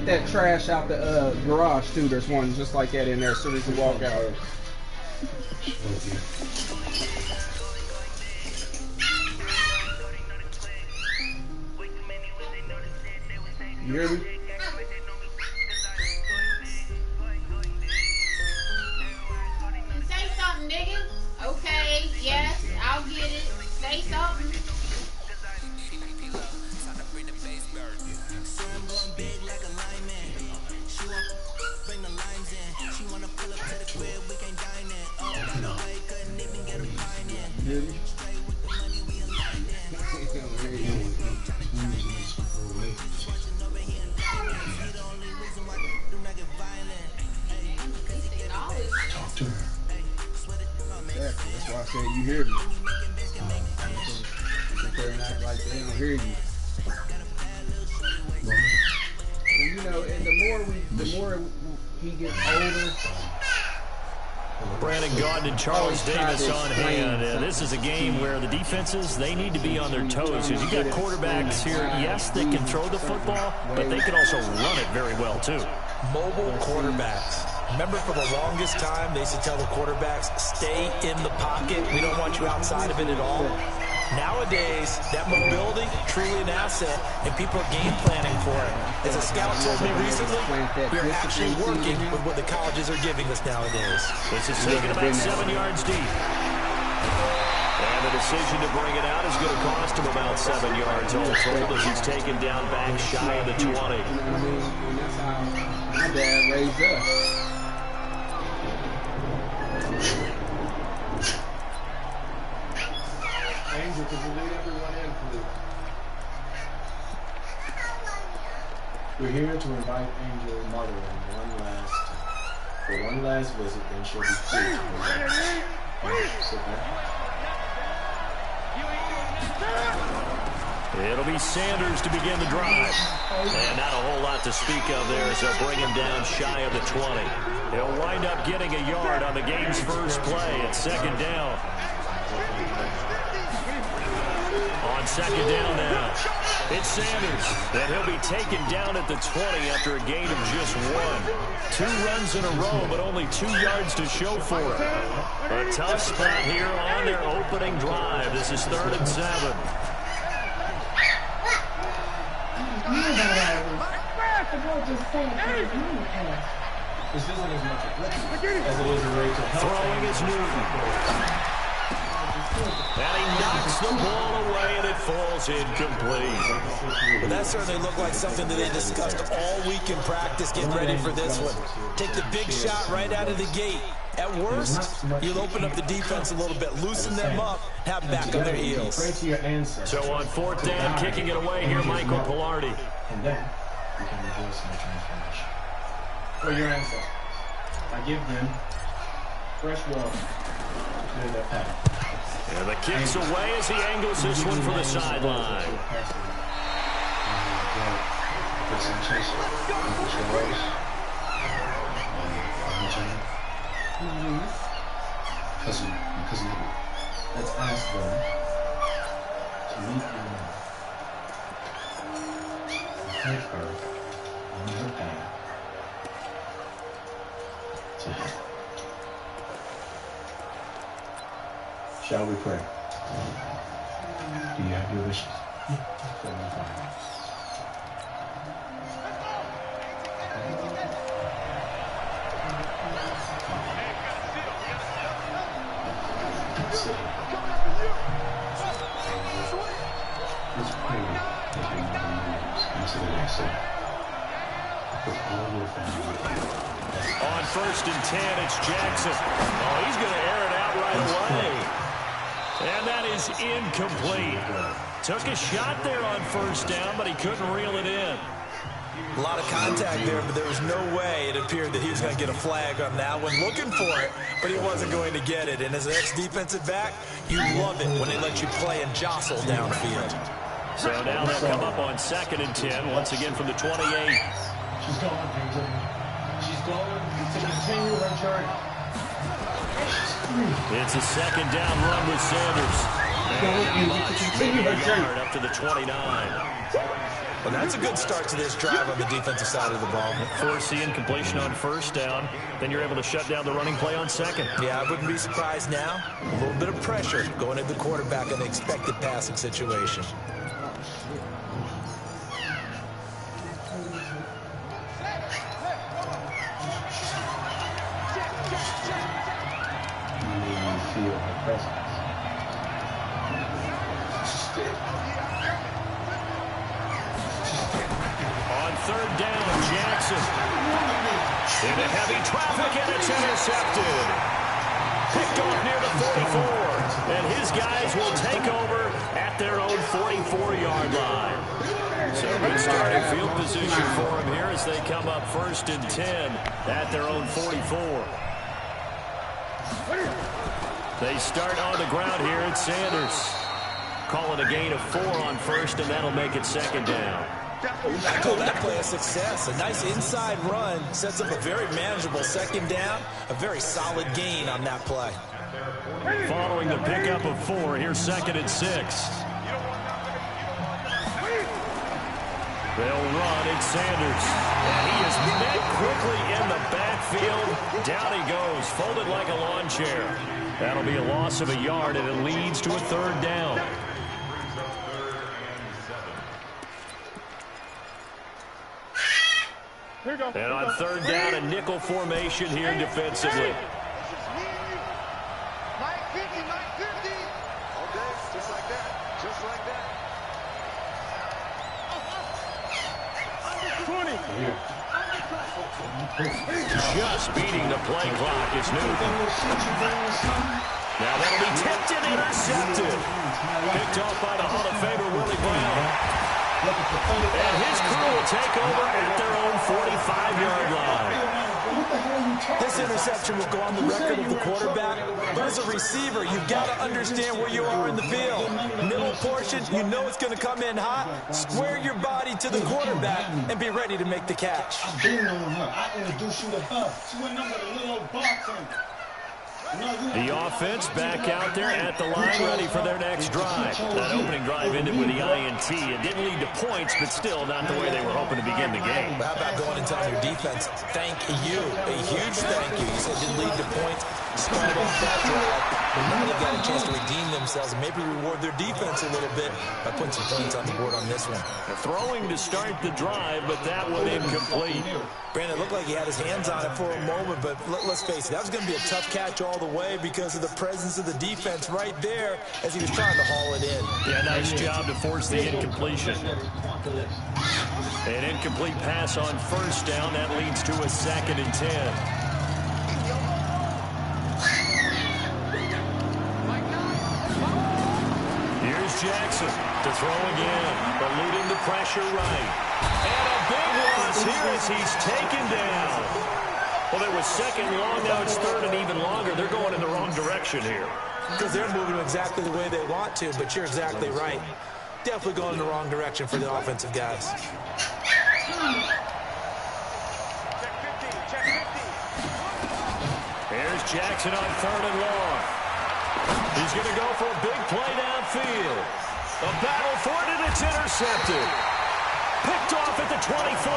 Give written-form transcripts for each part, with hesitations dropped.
Get that trash out the garage too. There's one just like that in there as soon as you walk out. You hear me? Say something, nigga. Okay, yes, I'll get it. Say something. Talk to her. Exactly. That's why I said you hear me. Sit there and act like they don't hear you. And you know, and the more he gets older. Brandon Gaudin and Charles Davis on hand. This is a game where the defenses, they need to be on their toes. Because you got quarterbacks here, yes, they can throw the football, but they can also run it very well, too. Mobile quarterbacks. Remember, for the longest time, they used to tell the quarterbacks, stay in the pocket. We don't want you outside of it at all. Nowadays, that mobility, truly an asset, and people are game planning for it. As a scout told me recently, we're actually working with what the colleges are giving us nowadays. This is taken about 7 yards deep. And the decision to bring it out is going to cost him about 7 yards all told as he's taken down back shy of the 20. You know what I mean? And that's how my dad raised us. Angel, could you lead everyone in, please? We're here to invite Angel Mother for one last visit, then she'll be free to sit back. It'll be Sanders to begin the drive. And not a whole lot to speak of there as they'll bring him down shy of the 20. He'll wind up getting a yard on the game's first play at second down. On second down now, it's Sanders. And he'll be taken down at the 20 after a gain of just 1. 2 runs in a row, but only 2 yards to show for it. A tough spot here on their opening drive. This is 3rd and 7. This isn't as much a blitz as it is a way to help. Throwing is Newton. And he knocks the ball away, and it falls incomplete. Well, that certainly looked like something that they discussed all week in practice, getting ready for this one. Take the big shot right out of the gate. At worst, you'll open up the defense a little bit, loosen them up, have back on their heels. So on 4th down, kicking it away here, Michael Pilardi. And then we can rejoice in the transformation. For your ancestors, I give them fresh water to clear their path. And the kick's away as he angles this one for the sideline. Let's ask them to meet your mother. Thank her on her path to heaven. Shall we pray? Do you have your wishes? Let's pray that your mother moves into the next step. With all your family. On 1st and 10, it's Jackson. Oh, he's going to air it out right away. And that is incomplete. Took a shot there on 1st down, but he couldn't reel it in. A lot of contact there, but there was no way it appeared that he was going to get a flag on that one. Looking for it, but he wasn't going to get it. And as an ex-defensive back, you love it when they let you play and jostle downfield. So now they'll come up on 2nd and 10, once again from the 28. She's going, Angel. She's going to continue her journey. It's a 2nd down run with Sanders. And he lost maybe a yard up to the 29. Well, that's a good start to this drive on the defensive side of the ball. Force the incompletion on first down. Then you're able to shut down the running play on second. Yeah, I wouldn't be surprised now. A little bit of pressure going at the quarterback in the expected passing situation. On third down, Jackson. Into heavy traffic, and it's intercepted. Picked off near the 44. And his guys will take over at their own 44-yard line. So good starting field position for them here as they come up 1st and 10 at their own 44. They start on the ground here at Sanders. Calling a gain of 4 on first, and that'll make it 2nd down. I call that play a success. A nice inside run sets up a very manageable 2nd down. A very solid gain on that play. Following the pickup of 4, here's 2nd and 6. They'll run. It's Sanders. And he is met quickly in the backfield. Down he goes, folded like a lawn chair. That'll be a loss of a yard, and it leads to a 3rd down. And on 3rd down, a nickel formation here defensively. Mike 50, Mike 50. Okay, just like that. Just like that. 20. Just beating the play clock is Newton. Now that'll be tipped and intercepted. Picked off by the Hall of Famer, Willie Brown. And his crew will take over at their own 45-yard line. This interception will go on the record of the quarterback, but as a receiver, you've got to understand where you are in the field. Middle portion, you know it's going to come in hot. Square your body to the quarterback and be ready to make the catch. I've been on her. I introduced you to her. She went up with a little bartender. The offense back out there at the line, ready for their next drive. That opening drive ended with the INT. It didn't lead to points, but still not the way they were hoping to begin the game. How about going and telling your defense, thank you, a huge thank you. You said it didn't lead to points. Started off that drive, but now they've got a chance to redeem themselves and maybe reward their defense a little bit by putting some points on the board on this one. Throwing to start the drive, but that one incomplete. Brandon, it looked like he had his hands on it for a moment, but let's face it, that was going to be a tough catch all the way because of the presence of the defense right there as he was trying to haul it in. Yeah, nice job to force the incompletion. An incomplete pass on first down. That leads to a 2nd and 10. Jackson to throw again, eluding the pressure right. And a big loss here as he's taken down. Well, there was 2nd long, now it's 3rd and even longer. They're going in the wrong direction here. Because they're moving exactly the way they want to, but you're exactly right. Definitely going in the wrong direction for the offensive guys. Here's Jackson on 3rd and long. He's going to go for a big play downfield. A battle for it, and it's intercepted. Picked off at the 24.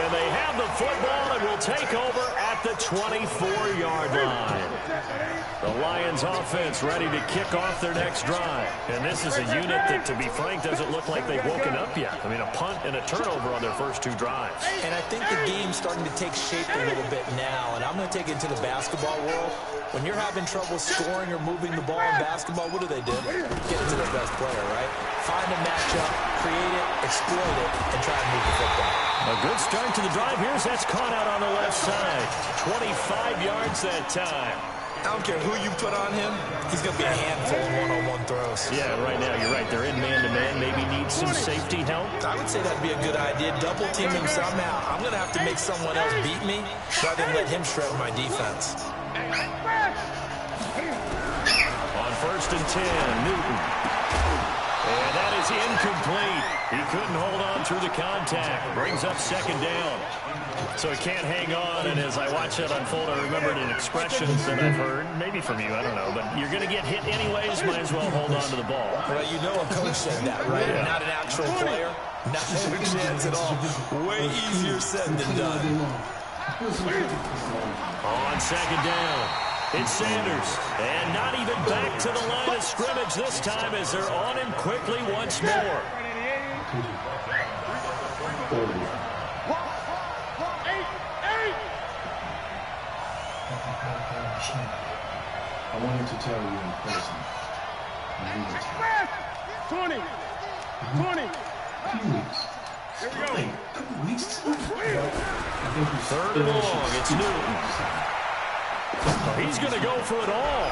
And they have the football and will take over at the 24-yard line. The Lions offense ready to kick off their next drive. And this is a unit that, to be frank, doesn't look like they've woken up yet. I mean, a punt and a turnover on their first 2 drives. And I think the game's starting to take shape a little bit now. And I'm going to take it to the basketball world. When you're having trouble scoring or moving the ball in basketball, what do? Get it to their best player, right? Find a matchup, create it, exploit it, and try to move the football. A good start to the drive. Here's that's caught out on the left side. 25 yards that time. I don't care who you put on him. He's going to be a handful of one-on-one throws. Yeah, right now you're right. They're in man-to-man. Maybe need some safety help. I would say that'd be a good idea. Double team him somehow. I'm going to have to make someone else beat me rather than let him shred my defense. On 1st and 10, Newton. And that is incomplete. He couldn't hold on through the contact. Brings up second down. So he can't hang on, and as I watch that unfold, I remembered an expression that I've heard, maybe from you, I don't know, but you're going to get hit anyways, might as well hold on to the ball. Well, you know a coach said that, right? Yeah. Not an actual player. Not a chance at all. Way easier said than done. On second down, it's Sanders. And not even back to the line of scrimmage this time as they're on him quickly once more. I wanted to tell you in person. 20. 20. Few weeks. Here we go. Couple weeks. Third and long. It's Newton. He's going to go for it all.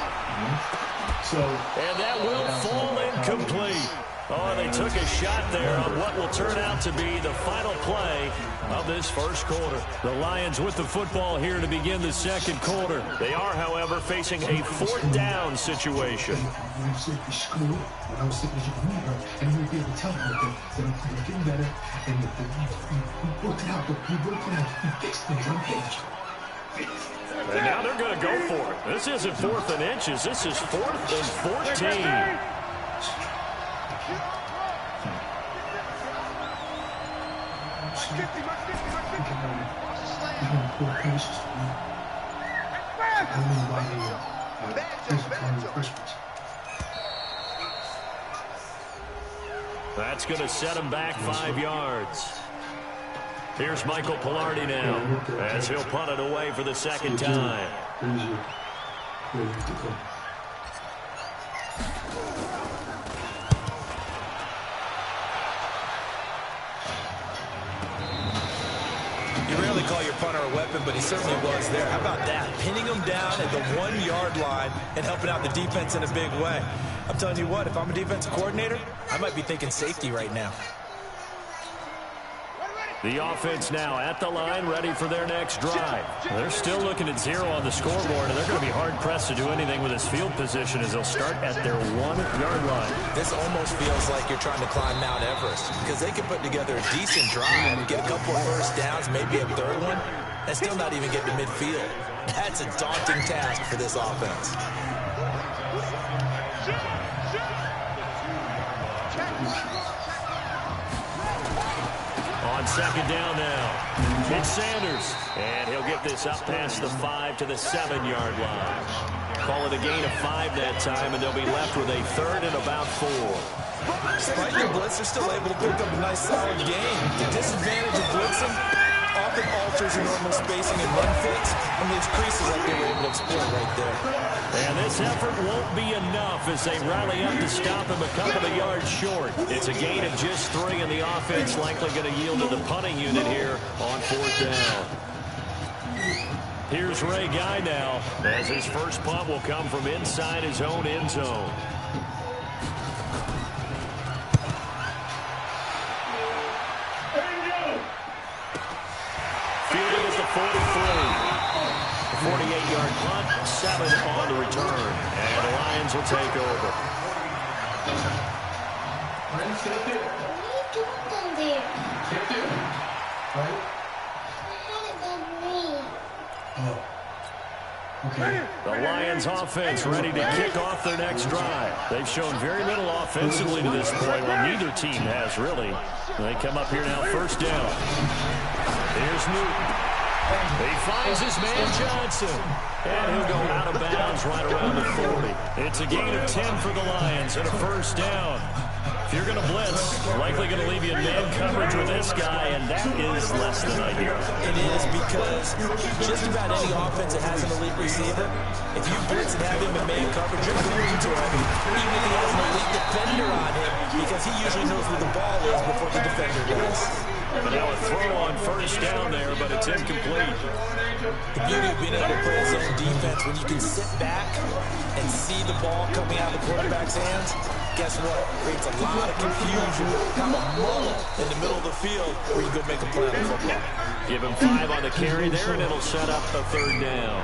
And that will fall incomplete. Oh, they took a shot there on what will turn out to be the final play of this first quarter. The Lions with the football here to begin the second quarter. They are, however, facing a fourth down situation. And now they're going to go for it. This isn't 4th and inches. This is 4th and 14. That's going to set him back 5 yards. Here's Michael Palardy now as he'll punt it away for the second time. You rarely call your punter a weapon, but he certainly was there. How about that? Pinning him down at the 1-yard line and helping out the defense in a big way. I'm telling you what, if I'm a defensive coordinator, I might be thinking safety right now. The offense now at the line, ready for their next drive. They're still looking at 0 on the scoreboard, and they're going to be hard-pressed to do anything with this field position as they'll start at their 1-yard line. This almost feels like you're trying to climb Mount Everest because they can put together a decent drive, get a couple of first downs, maybe a third one, and still not even get to midfield. That's a daunting task for this offense. On second down now, it's Sanders, and he'll get this up past the 5 to the 7-yard line. Call it a gain of 5 that time, and they'll be left with a 3rd and about 4. Despite the blitz, they're still able to pick up a nice solid gain. The disadvantage of blitzing often alters your normal spacing and run fits, and leaves creases like they were able to exploit right there. And this effort won't be enough as they rally up to stop him a couple of yards short. It's a gain of just 3, and the offense likely going to yield to the punting unit here on 4th down. Here's Ray Guy now as his first punt will come from inside his own end zone. Fielded at the 43. 48-yard punt, 7 on the return, and the Lions will take over. What are you doing down there? Sit there. Right? Okay. The Lions offense ready to kick off their next drive. They've shown very little offensively to this point. Well, neither team has really. They come up here now, first down. Here's Newton. He finds his man Johnson. And he'll go out of bounds right around the 40. It's a gain of 10 for the Lions and a first down. If you're going to blitz, likely going to leave you in man coverage with this guy, and that is less than ideal. It is because just about any offense that has an elite receiver, if you blitz and have him in man coverage, you're going to him, even if he has an elite defender on him, because he usually knows where the ball is before the defender does. But now a throw on first down there, but it's incomplete. The beauty of being able to play zone defense, when you can sit back and see the ball coming out of the quarterback's hands, guess what? Creates a lot of confusion, kind of a mull in the middle of the field where you go make a play on the football. Give him 5 on the carry there, and it'll set up a 3rd down.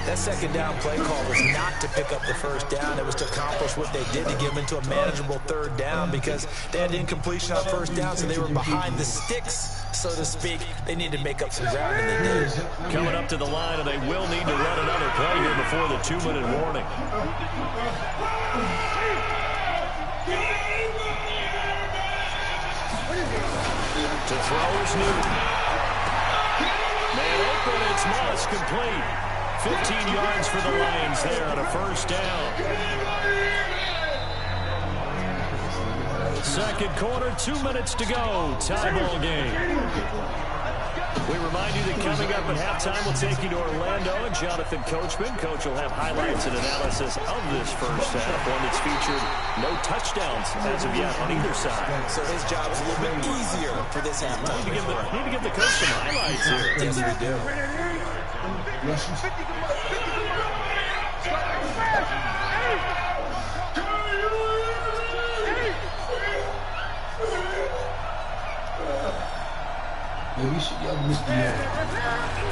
That second down play call was not to pick up the first down. It was to accomplish what they did to get them into a manageable third down because they had incompletion on first down, so they were behind the sticks, so to speak. They needed to make up some ground, and they did. Coming up to the line, and they will need to run another play here before the 2-minute warning. To throw is Newton. Man open, it's Moss, complete. 15 yards for the Lions there on a first down. Second quarter, 2 minutes to go. Tie ball game. We remind you that coming up at halftime, we'll take you to Orlando and Jonathan Coachman. Coach will have highlights and analysis of this first half, one that's featured no touchdowns as of yet on either side. So his job is a little bit easier for this halftime. Need to give the coach some highlights here. Yes, we do.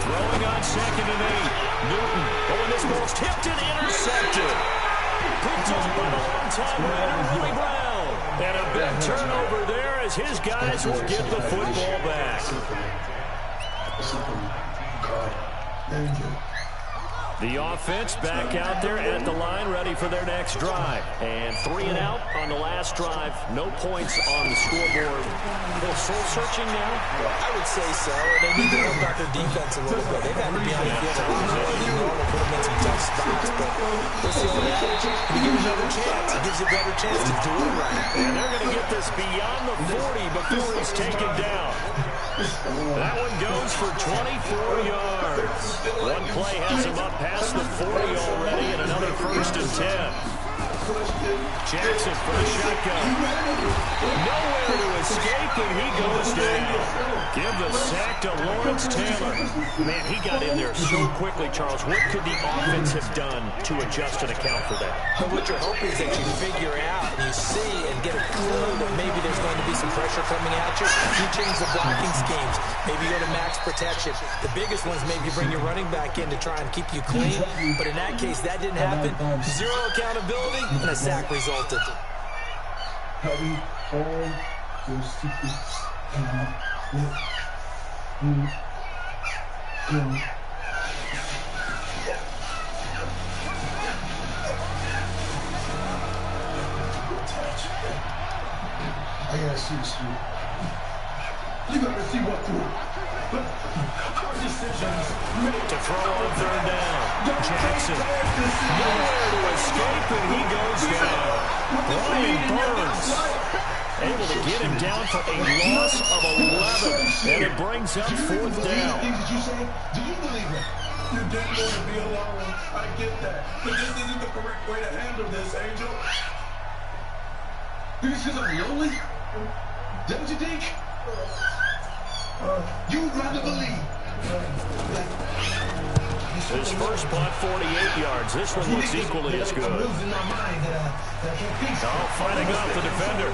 Throwing on 2nd and 8. Newton. Oh, and this ball's tipped and intercepted. Picked up by the long-time runner, Willie Brown. And a big turnover there as his guys will get the football back. The offense back out there at the line, ready for their next drive. And 3 and out on the last drive. No points on the scoreboard. A little soul-searching now? I would say so. They need to help out their defense a little bit. They've had to be on the field a lot more than normal, put them in some tough spots. But what's the old adage? When you give another chance, it gives you a better chance to do it right. And they're going to get this beyond the 40 before he's taken down. That one goes for 24 yards. One play has him up past the 40 already, and another 1st and 10. Jackson for the shotgun. Nowhere to escape, and he goes down. Give the sack to Lawrence Taylor. Man, he got in there so quickly, Charles. What could the offense have done to adjust and account for that? But what you're hoping is that you figure out and you see and get a clue that maybe there's going to be some pressure coming at you. You change the blocking schemes. Maybe go to max protection. The biggest one is maybe bring your running back in to try and keep you clean. But in that case, that didn't happen. Zero accountability, and a sack resulted. I gotta see this through. You gotta see what through. Our decisions made. To throw on 3rd down. Jackson. Nowhere to escape, and he goes down. Brian Burns able to get him down for a loss of 11. And it brings up 4th down. Things that you say, do you believe it? You didn't want to be alone. I get that. But this isn't the correct way to handle this, Angel. Because I'm lonely? Don't you think? You'd rather believe. His first punt, 48 yards. This one looks equally as good. Fighting off the defender.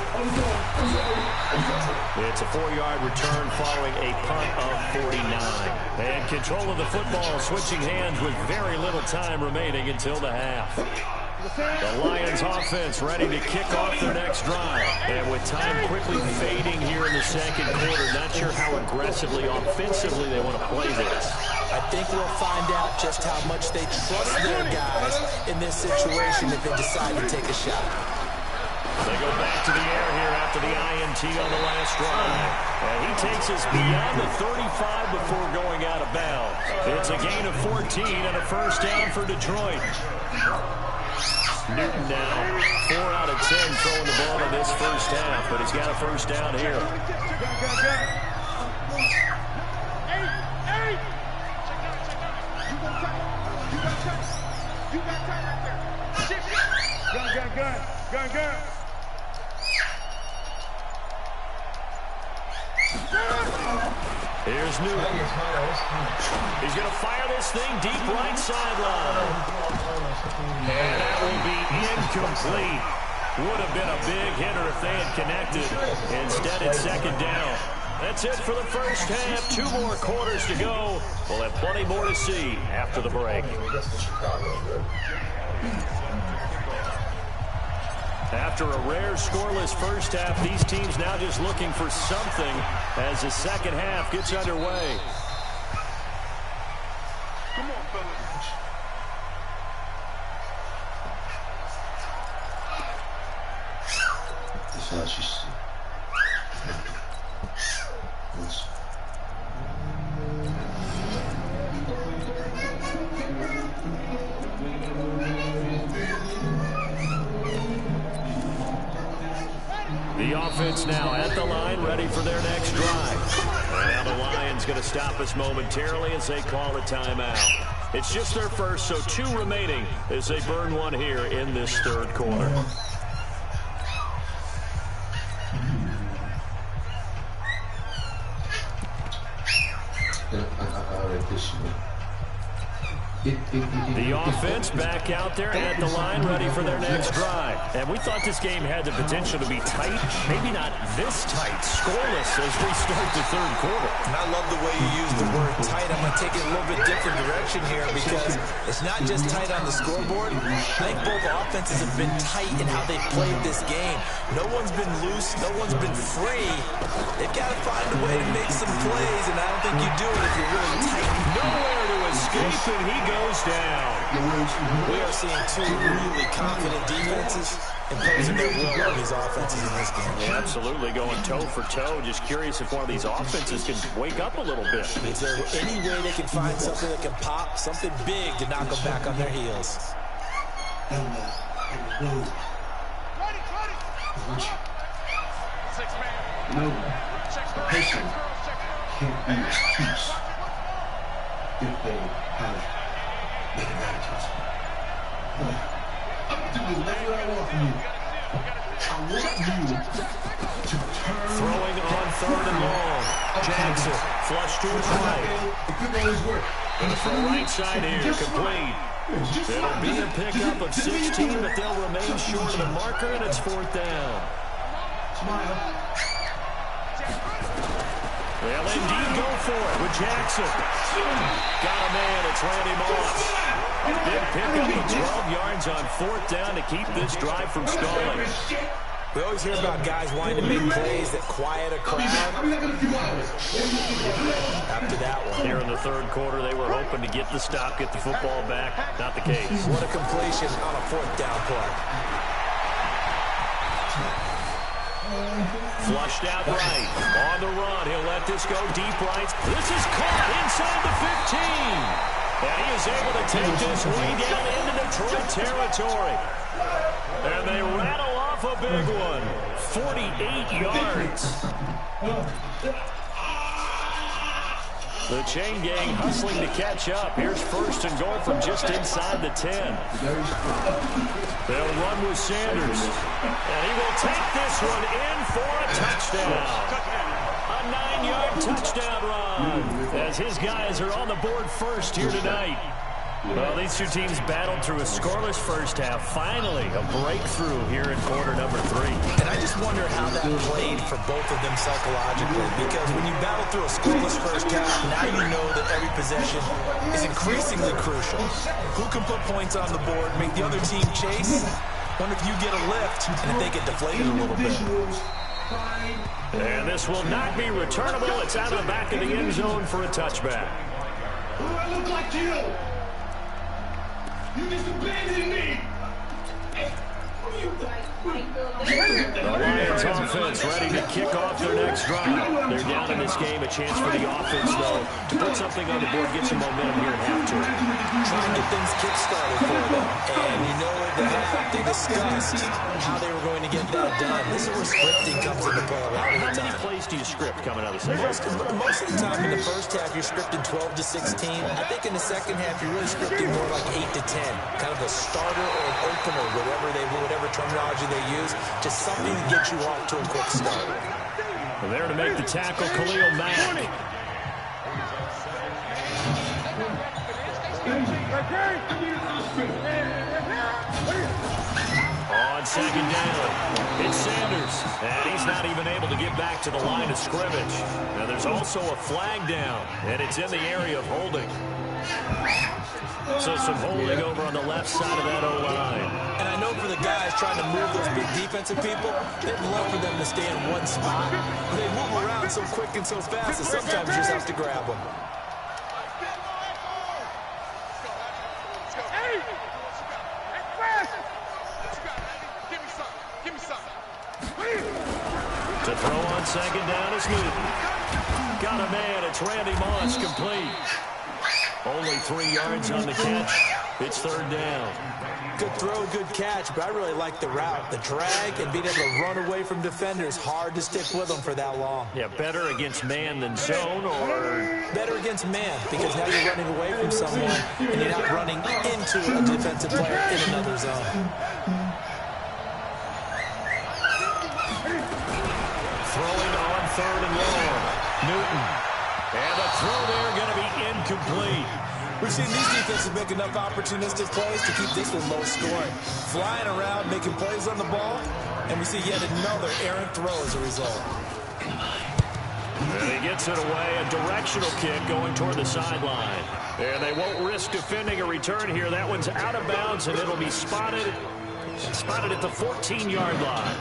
It's a 4-yard return following a punt of 49. And control of the football, switching hands with very little time remaining until the half. The Lions offense ready to kick off their next drive. And with time quickly fading here in the second quarter, not sure how aggressively, offensively they want to play this. I think we'll find out just how much they trust their guys in this situation if they decide to take a shot. They go back to the air here after the INT on the last drive. And he takes us beyond the 35 before going out of bounds. It's a gain of 14 and a first down for Detroit. Newton now 4 out of 10 throwing the ball in this first half, but he's got a first down here. Gun. Here's Newton. He's going to fire this thing deep right sideline. And that will be incomplete. Would have been a big hitter if they had connected. Instead, it's second down. That's it for the first half. 2 more quarters to go. We'll have plenty more to see after the break. After a rare scoreless first half, these teams now just looking for something as the second half gets underway. Come on, fellas. That's how she said. The offense now at the line, ready for their next drive. And now the Lions going to stop us momentarily as they call a timeout. It's just their first, so 2 remaining as they burn one here in this third quarter. The offense back out there at the line, ready for their next drive. And we thought this game had the potential to be tight, maybe not this tight, scoreless as we start the third quarter. And I love the way you use the word tight. I'm going to take it a little bit different direction here because it's not just tight on the scoreboard. I think both offenses have been tight in how they've played this game. No one's been loose. No one's been free. They've got to find a way to make some plays, and I don't think you do it if you're really tight. Nowhere to escape, and he goes down. We are seeing 2 really confident defenses imposing their will on these offenses in this game. Yeah, absolutely, going toe for toe. Just curious if one of these offenses can wake up a little bit. Is there any way they can find something that can pop, something big to knock them back on their heels? No, a person can't be excused if they have negative attitudes. I'm going to do whatever I want from you. I want you to turn. Throwing on 3rd and long. Jackson, flush to his right. The good always work. Gonna throw right side here, complete. It'll be a pickup of 16, but they'll remain short of the marker, and it's 4th down. Smile. They'll indeed go for it with Jackson. Got a man, it's Randy Moss. A big pickup of 12 yards on 4th down to keep this drive from stalling. We always hear about guys wanting to make plays that quiet a crowd. After that one. Here in the third quarter, they were hoping to get the stop, get the football back. Not the case. What a completion on a 4th down play. Flushed out right. On the run. He'll let this go deep right. This is caught inside the 15. And he is able to take this way down into Detroit territory. And they rattle off a big one. 48 yards. The chain gang hustling to catch up. Here's 1st and goal from just inside the 10. They'll run with Sanders. And he will take this one in for a touchdown. A 9-yard touchdown run as his guys are on the board first here tonight. Well, these 2 teams battled through a scoreless first half. Finally, a breakthrough here in quarter number 3. And I just wonder how that played for both of them psychologically. Because when you battle through a scoreless first half, now you know that every possession is increasingly crucial. Who can put points on the board, make the other team chase? Wonder if you get a lift and if they get deflated a little bit. And this will not be returnable. It's out of the back of the end zone for a touchback. What do I look like to you? You just abandoned me! The Lions offense ready to kick off their next drive. They're down in this game. A chance for the offense, though, to put something on the board, get some momentum here at halftime. Trying to get things kick-started for them. And you know at the half, they discussed how they were going to get that done. This is where scripting comes into play a lot of the How time. many plays do you script coming out of the second half? Most of the time in the first half, you're scripting 12 to 16. I think in the second half, you're really scripting more like 8 to 10. Kind of a starter or an opener, whatever terminology they use, just something to get you off to a quick start. There to make the tackle, Khalil Mack. On second down. It's Sanders, and he's not even able to get back to the line of scrimmage. Now there's also a flag down, and it's in the area of holding. So some holding over on the left side of that O-line. And I know for the guys trying to move those big defensive people, they'd love for them to stay in one spot. But they move around so quick and so fast that sometimes you just have to grab them. To throw on second down is Newton. Got a man. It's Randy Moss, complete. Only 3 yards on the catch. It's third down. Good throw, good catch, but I really like the route. The drag and being able to run away from defenders, hard to stick with them for that long. Yeah, better against man than zone, or? Better against man, because now you're running away from someone and you're not running into a defensive player in another zone. Throwing on third and long. Newton. And the throw there going to be incomplete. We've seen these defenses make enough opportunistic plays to keep this one low scoring. Flying around, making plays on the ball, and we see yet another errant throw as a result. And he gets it away, a directional kick going toward the sideline. And they won't risk defending a return here. That one's out of bounds, and it'll be spotted at the 14-yard line.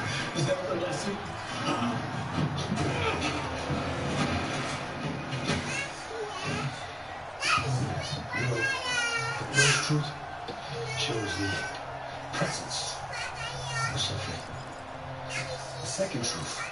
First truth shows the presence of something. The second truth.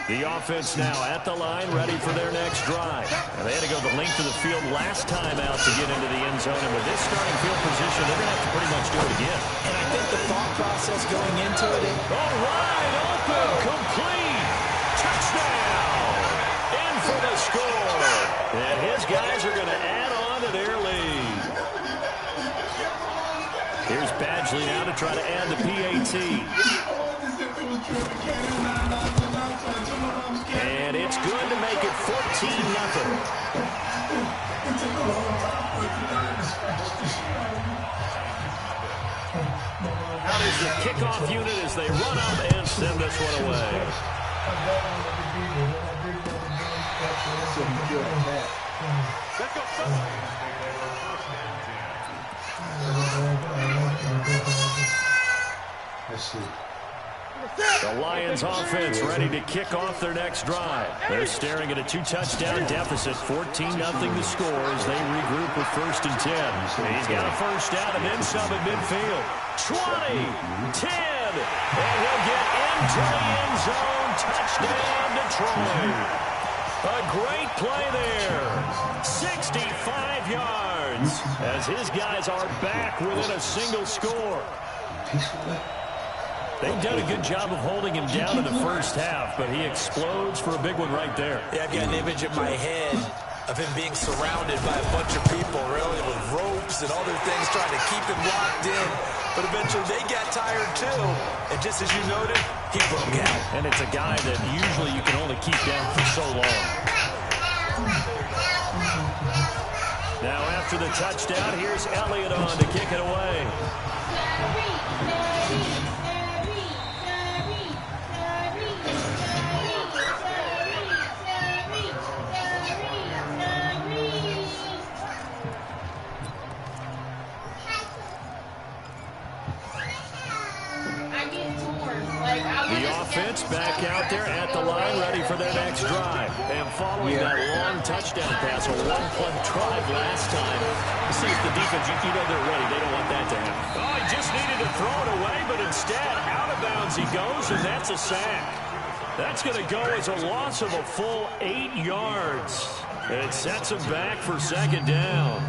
The offense now at the line, ready for their next drive. And they had to go the length of the field last time out to get into the end zone. And with this starting field position, they're going to have to pretty much do it again. And I think the thought process going into it. All right, open, complete, touchdown, in for the score. And his guys are going to add on to their lead. Here's Badgley now to try to add the PAT. And it's good to make it 14-0. Out is the kickoff unit as they run up and send this one away. Let's see. The Lions offense ready to kick off their next drive. They're staring at a 2-touchdown deficit, 14-0 to score as they regroup with 1st and 10. He's got a first down and then some at midfield. 20, 10, and he'll get into the end zone. Touchdown, Detroit. A great play there. 65 yards as his guys are back within a single score. They've done a good job of holding him down in the first half, but he explodes for a big one right there. Yeah, I've got an image in my head of him being surrounded by a bunch of people, really, with ropes and other things trying to keep him locked in. But eventually they got tired too, and just as you noted, he broke out. And it's a guy that usually you can only keep down for so long. Now after the touchdown, here's Elliott on to kick it away. The offense back out there at the line, ready for their next drive. And following that long touchdown pass, a one-play drive last time, you see if the defense, you know they're ready. They don't want that to happen. Oh, he just needed to throw it away, but instead, out of bounds he goes, and that's a sack. That's going to go as a loss of a full 8 yards. And it sets him back for second down.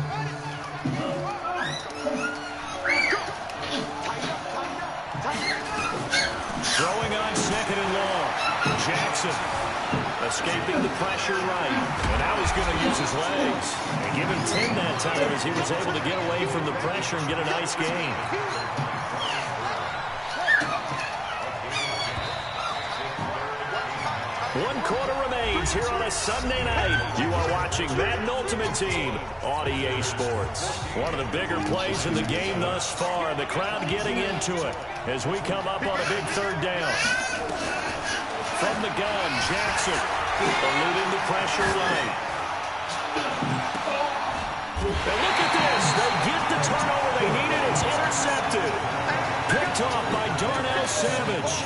Throwing on second and long. Jackson escaping the pressure right. And now he's going to use his legs. And give him 10 that time as he was able to get away from the pressure and get a nice gain. One quarter remains here on a Sunday night. You are watching Madden Ultimate Team on EA Sports. One of the bigger plays in the game thus far. The crowd getting into it as we come up on a big third down. From the gun, Jackson eluding the pressure right. And look at this. They get the turnover they needed. It's intercepted. Picked off by Darnell Savage.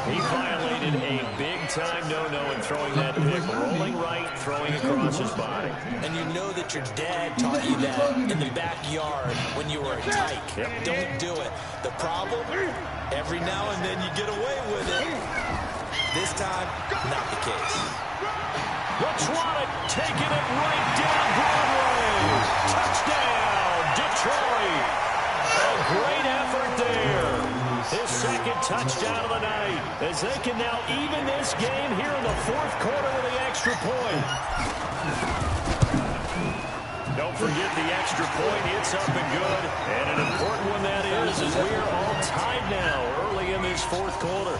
He violated a big-time no-no in throwing that pick. Rolling right, throwing across his body. And you know that your dad taught you that in the backyard when you were a tyke. Yep. Don't do it. The problem? Every now and then you get away with it. This time, not the case. Latronic taking it right down Broadway. Touchdown, Detroit. A great effort there. His second touchdown of the night as they can now even this game here in the fourth quarter with the extra point. Don't forget the extra point. It's up and good. And an important one that is as we are all tied now early in this fourth quarter.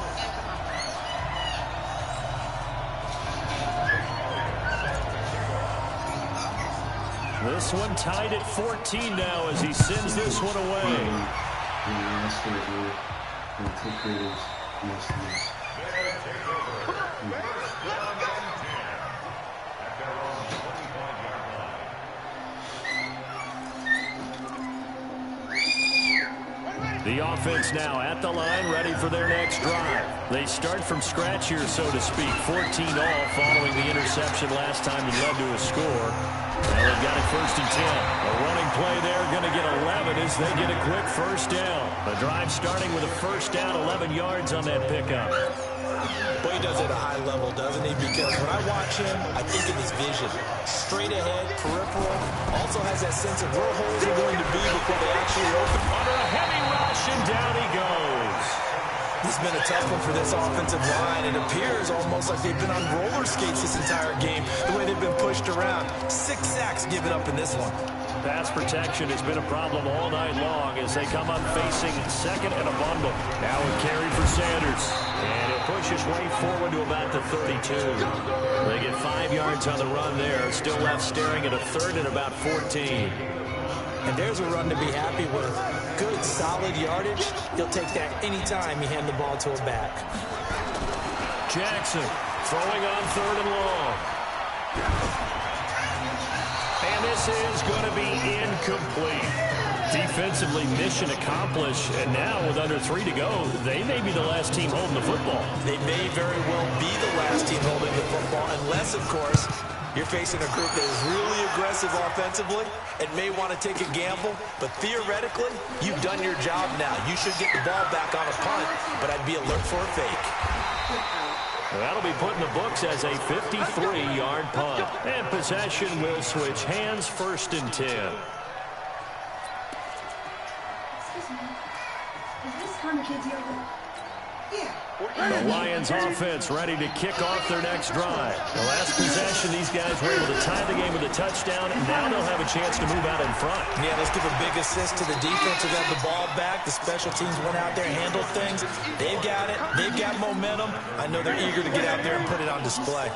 This one tied at 14 now as he sends this one away. The offense now at the line, ready for their next drive. They start from scratch here, so to speak. 14-all following the interception last time that led to a score. Well, they've got it 1st and 10. A running play there, going to get 11 as they get a quick first down. The drive starting with a first down, 11 yards on that pickup. Boy, he does it at a high level, doesn't he? Because when I watch him, I think of his vision. Straight ahead, peripheral. Also has that sense of where holes are going to be before they actually open. Under a heavy rush, and down he goes. This has been a tough one for this offensive line. It appears almost like they've been on roller skates this entire game, the way they've been pushed around. 6 sacks given up in this one. Pass protection has been a problem all night long as they come up facing second and a bundle. Now a carry for Sanders. And he'll push his way forward to about the 32. They get 5 yards on the run there. Still left staring at a third and about 14. And there's a run to be happy with. Good, solid yardage. He'll take that anytime you hand the ball to a back. Jackson throwing on 3rd and long. And this is going to be incomplete. Defensively, mission accomplished. And now with under 3 to go, they may be the last team holding the football. They may very well be the last team holding the football, unless, of course, you're facing a group that is really aggressive offensively and may want to take a gamble. But theoretically, you've done your job now. You should get the ball back on a punt, but I'd be alert for a fake. That'll be put in the books as a 53-yard punt. And possession will switch hands, 1st and 10. Excuse me. Is this Hunter Kids Yoga? Yeah. The Lions offense ready to kick off their next drive. The last possession, these guys were able to tie the game with a touchdown, and now they'll have a chance to move out in front. Yeah, let's give a big assist to the defense who got the ball back. The special teams went out there and handled things. They've got it. They've got momentum. I know they're eager to get out there and put it on display.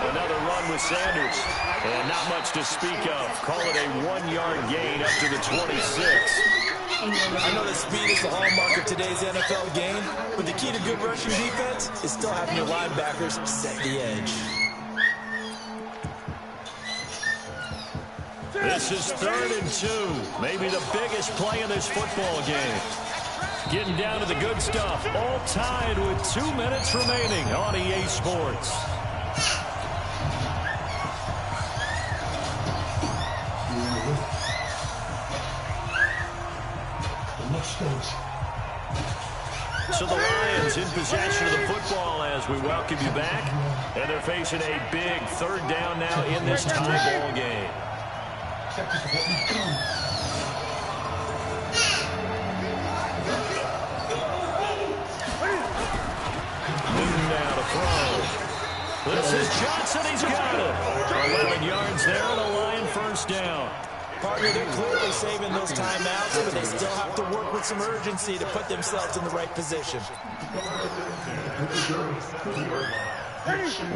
Another run with Sanders. And not much to speak of. Call it a 1-yard gain up to the 26. I know that speed is the hallmark of today's NFL game, but the key to good rushing defense is still having your linebackers set the edge. This is 3rd and 2. Maybe the biggest play in this football game. Getting down to the good stuff. All tied with 2 minutes remaining on EA Sports. So the Lions in possession of the football as we welcome you back. And they're facing a big 3rd down now in this tie ball game. Newton now to throw. This is Johnson. He's got it. 11 yards there and a Lion 1st down. Partner, they're clearly saving those timeouts, but they still have to work with some urgency to put themselves in the right position.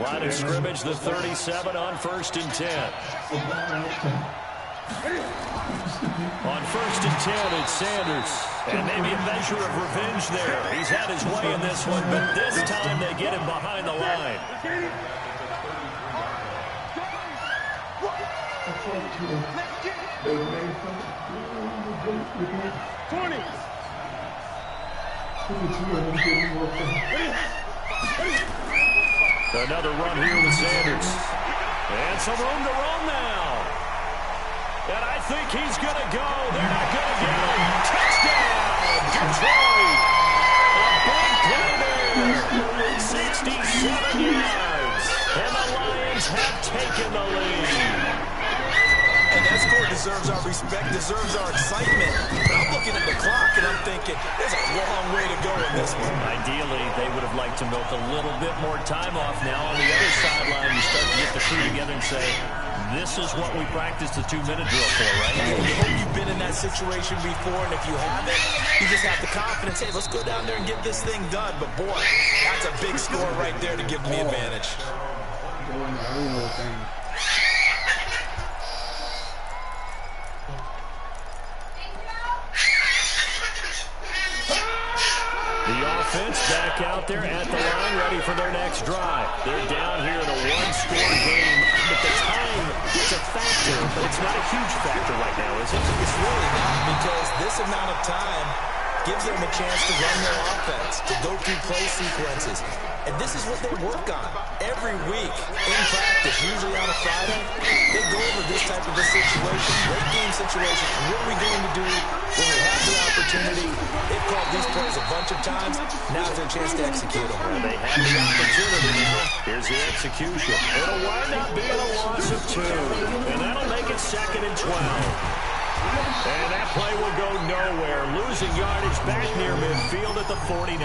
Line of scrimmage, the 37 on 1st and 10. On 1st and 10, it's Sanders. And maybe a measure of revenge there. He's had his way in this one, but this time they get him behind the line. Another run here with Sanders. And some room to run now. And I think he's going to go. They're not going to get him. Touchdown, Detroit. A big play there. 67 yards. And the Lions have taken the lead. And that score deserves our respect, deserves our excitement. But I'm looking at the clock and I'm thinking, there's a long way to go in this one. Ideally, they would have liked to milk a little bit more time off now. On the other sideline, you start to get the crew together and say, this is what we practiced the 2-minute drill for, right? You hope you've been in that situation before, and if you haven't, you just have the confidence, hey, let's go down there and get this thing done. But, boy, that's a big score right there to give them the advantage. The offense back out there at the line, ready for their next drive. They're down here in a one-score game, but the time is a factor, but it's not a huge factor right now, is it? It's really not, because this amount of time gives them a chance to run their offense, to go through play sequences. And this is what they work on every week in practice, usually on a Friday. They go over this type of a situation, late game situation. What are we going to do when we have the opportunity? They've called these plays a bunch of times. Now's their chance to execute them. Well, they have the opportunity now. Here's the execution. It'll wind up being a loss of 2, and that'll make it 2nd and 12. And that play will go nowhere. Losing yardage back near midfield at the 49.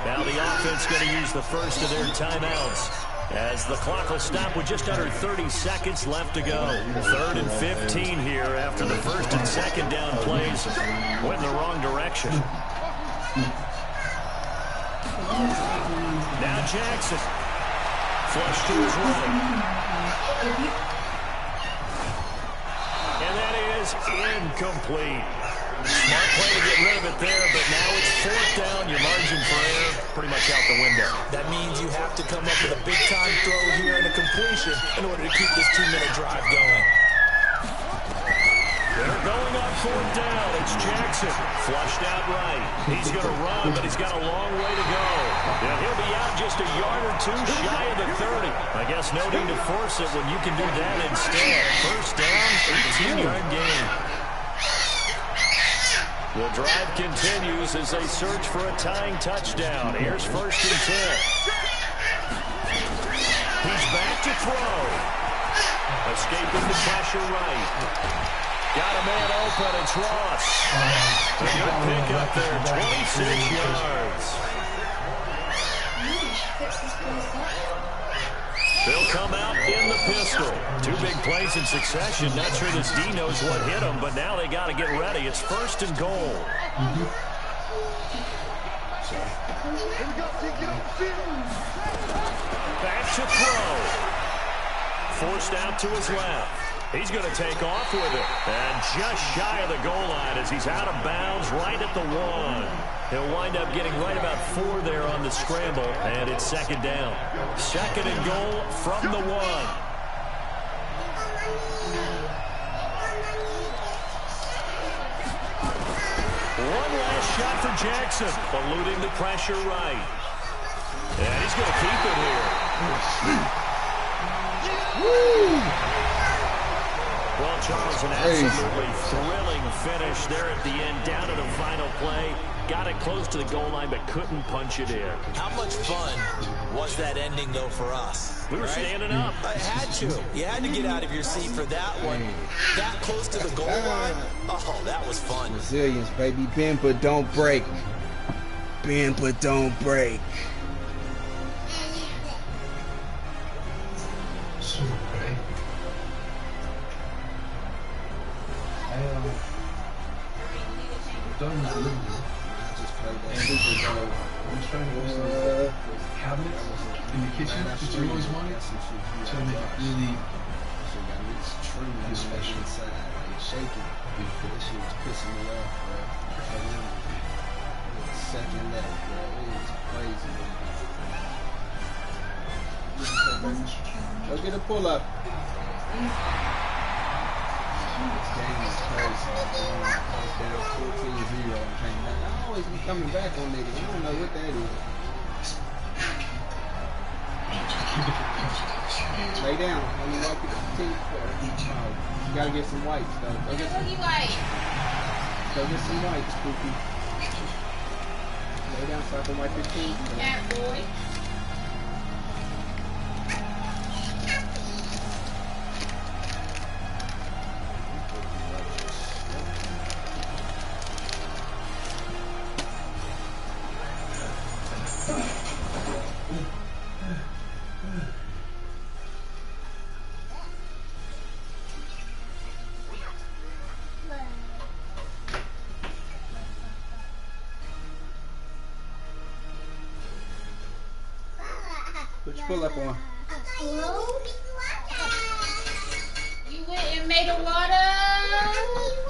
Now the offense going to use the first of their timeouts as the clock will stop with just under 30 seconds left to go. 3rd and 15 here after the 1st and 2nd down plays went in the wrong direction. Now Jackson. Flush to his right. And that is incomplete. Smart play to get rid of it there, but now it's 4th down. Your margin for error pretty much out the window. That means you have to come up with a big-time throw here and a completion in order to keep this 2-minute drive going. They're going on 4th down. It's Jackson. Flushed out right. He's going to run, but he's got a long way to go. And he'll be out just a yard or 2 shy of the 30. I guess no need to force it when you can do that instead. 1st down, 18-yard gain. The drive continues as they search for a tying touchdown. Here's 1st and 10. He's back to throw. Escaping the pressure right. Got a man open. It's Ross. A good pick up there. 26 yards. They'll come out in the pistol. 2 big plays in succession. Not sure this D knows what hit them, but now they got to get ready. It's 1st and goal. Back to throw. Forced out to his left. He's going to take off with it. And just shy of the goal line as he's out of bounds right at the 1. He'll wind up getting right about 4 there on the scramble, and it's 2nd down. 2nd and goal from the 1. One last shot for Jackson, eluding the pressure right. And he's going to keep it here. Woo! Well, Charles, an absolutely thrilling finish there at the end, down to the final play. Got it close to the goal line, but couldn't punch it in. How much fun was that ending, though, for us? We were standing up. I had to. You had to get out of your seat for that one. That close to the goal line? Oh, that was fun. Resilience, baby. Bend but don't break. Bend but don't break. hell? Done with the living room. And I'm just trying to open the cabinets in the kitchen that you always wanted. So to make it really special. Shaking. This shit was pissing me off, bro. Second left, bro. It was crazy, man. Go get a pull-up. This game is crazy. It's down 14-0 and came back. I always be coming back on niggas. I don't know what that is. Lay down. Let me wipe your teeth. You gotta get some wipes, though. Go get some white. Go get some wipes, Pookie. Lay down so I can wipe your teeth. Cat boy. Put your pull up on. You went and made a water.